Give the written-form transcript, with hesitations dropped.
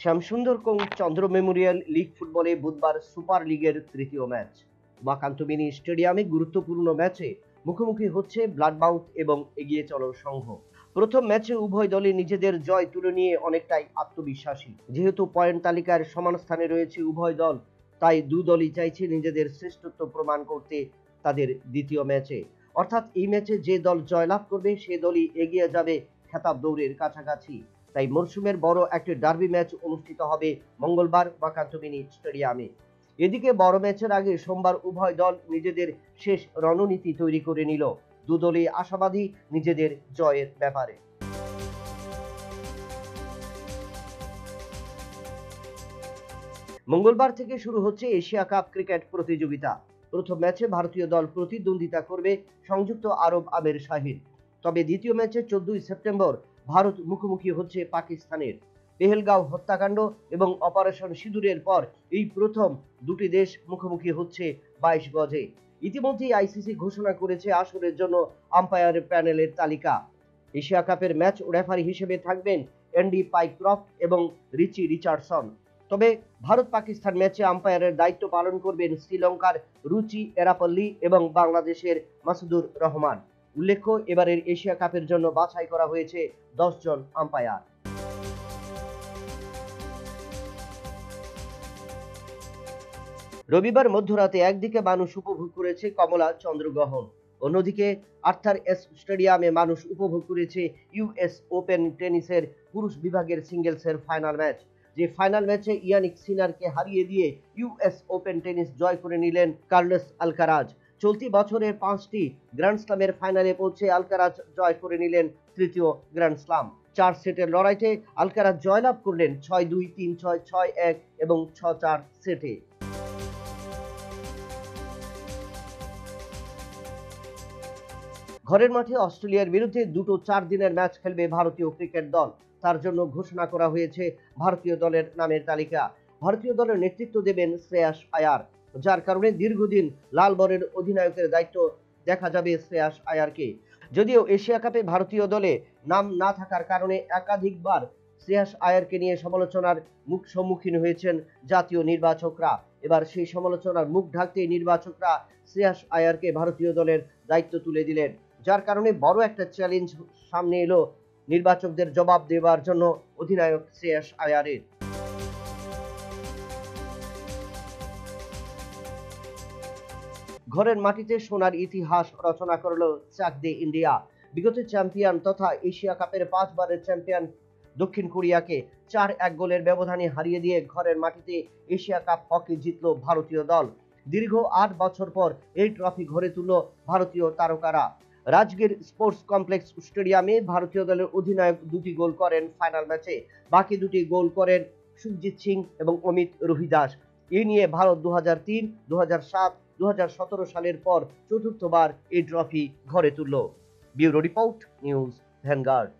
শ্যামসুন্দর কং চন্দ্র Memorial league ফুটবলে বুধবার super লিগের তৃতীয় ম্যাচ। উমাকান্ত মিনি স্টেডিয়ামে গুরুত্বপূর্ণ ম্যাচে মুখোমুখি হচ্ছে ব্লাডমাউথ এবং এগিয়ে চলো সংঘ। প্রথম ম্যাচে উভয় দলই নিজেদের জয় তুলে নিয়ে অনেকটাই আত্মবিশ্বাসী। যেহেতু পয়েন্ট তালিকার সমান স্থানে রয়েছে উভয় দল, তাই দু দলই চাইছে নিজেদের শ্রেষ্ঠত্ব প্রমাণ করতে তাদের দ্বিতীয় ম্যাচে। অর্থাৎ এই ম্যাচে যে দল জয়লাভ করবে সে দলই এগিয়ে যাবে খেতাব দৌড়ের কাছাকাছি। তাই মরশুমের বড় একটি ডার্বি ম্যাচ অনুষ্ঠিত হবে মঙ্গলবার উমাকান্ত মিনি স্টেডিয়ামে। এদিকে বড় ম্যাচের আগে সোমবার উভয় দল নিজেদের শেষ রণনীতি তৈরি করে নিল। দু দলই আশাবাদী নিজেদের জয়ের ব্যাপারে। মঙ্গলবার থেকে শুরু হচ্ছে এশিয়া কাপ ক্রিকেট প্রতিযোগিতা। প্রথম ম্যাচে ভারতীয় দল প্রতিদ্বন্দ্বিতা করবে সংযুক্ত আরব আমিরাতের। তবে দ্বিতীয় ম্যাচে 14 সেপ্টেম্বর ভারত মুখোমুখি হচ্ছে পাকিস্তানের। পেহেলগাঁও হত্যাকাণ্ড এবং অপারেশন সিঁদুরের পর এই প্রথম দুটি দেশ মুখোমুখি হচ্ছে 22 গজে। ইতিমধ্যেই আইসিসি ঘোষণা করেছে আসরের জন্য আম্পায়ার প্যানেলের তালিকা। এশিয়া কাপের ম্যাচ রেফারি হিসেবে থাকবেন অ্যান্ডি পাইক্রফট এবং রিচি রিচার্ডসন। তবে ভারত পাকিস্তান ম্যাচে আম্পায়ারের দায়িত্ব পালন করবেন শ্রীলঙ্কার রুচি এরাপল্লী এবং বাংলাদেশের মাসুদুর রহমান। উল্লেখ্য, এবারের এশিয়া কাপের জন্য বাছাই করা হয়েছে 10 জন আম্পায়ার। রবিবার মধ্যরাতে একদিকে মানুষ উপভোগ করেছে কমলা চন্দ্রগ্রহণ, অন্যদিকে আর্থার এস স্টেডিয়ামে মানুষ উপভোগ করেছে ইউএস ওপেন টেনিসের পুরুষ বিভাগের সিঙ্গেলসের ফাইনাল ম্যাচ। যে ফাইনাল ম্যাচে ইয়ানিক সিনারকে হারিয়ে দিয়ে ইউএস ওপেন টেনিস জয় করে নিলেন কার্লোস আলকারাজ। চলতি বছরের 5টি গ্র্যান্ড স্লামের ফাইনালে পৌঁছে আলকারাজ জয় করে নিলেন তৃতীয় গ্র্যান্ড স্লাম। 4 সেটের লড়াইতে আলকারাজ জয়লাভ করলেন 6-2, 3-6, 6-1 এবং 6-4 সেটে। ঘরের মাঠে অস্ট্রেলিয়ার বিরুদ্ধে দুটো 4 দিনের ম্যাচ খেলবে ভারতীয় ক্রিকেট দল। তার জন্য ঘোষণা করা হয়েছে ভারতীয় দলের নামের তালিকা। ভারতীয় দলের নেতৃত্ব দেবেন শ্রেয়াস আয়ার, যার কারণে দীর্ঘদিন লাল বলের অধিনায়কের দায়িত্ব দেখা যাবে শ্রেয়াস আয়ারকে। যদিও এশিয়া কাপে ভারতীয় দলে নাম না থাকার কারণে একাধিকবার শ্রেয়াস আয়ারকে নিয়ে সমালোচনার সম্মুখীন হয়েছেন জাতীয় নির্বাচকরা। এবার সেই সমালোচনার মুখ ঢাকতে নির্বাচকরা শ্রেয়াস আয়ারকে ভারতীয় দলের দায়িত্ব তুলে দিলেন, যার কারণে বড় একটা চ্যালেঞ্জ সামনে এলো নির্বাচকদের জবাব দেওয়ার জন্য অধিনায়ক শ্রেয়াস আয়ারের। ঘরের মাটিতে সোনার ইতিহাস রচনা করলো চাক দে ইন্ডিয়া। বিগত চ্যাম্পিয়ন তথা এশিয়া কাপের 5 বারের চ্যাম্পিয়ন দক্ষিণ কোরিয়াকে 4-1 গোলের ব্যবধানে হারিয়ে দিয়ে ঘরের মাটিতে এশিয়া কাপ হকি জিতল ভারতীয় দল। দীর্ঘ 8 বছর পর এই ট্রফি ঘরে তুলল ভারতীয় তারকারা। রাজগীর স্পোর্টস কমপ্লেক্স স্টেডিয়ামে ভারতীয় দলের অধিনায়ক 2টি গোল করেন ফাইনাল ম্যাচে। বাকি 2টি গোল করেন সুখজিৎ সিং এবং অমিত রোহিদাস। এই নিয়ে ভারত 2003, 2007, 2017 সালের পর চতুর্থবার এই ট্রফি ঘরে তুলল। Bureau report, news vanguard.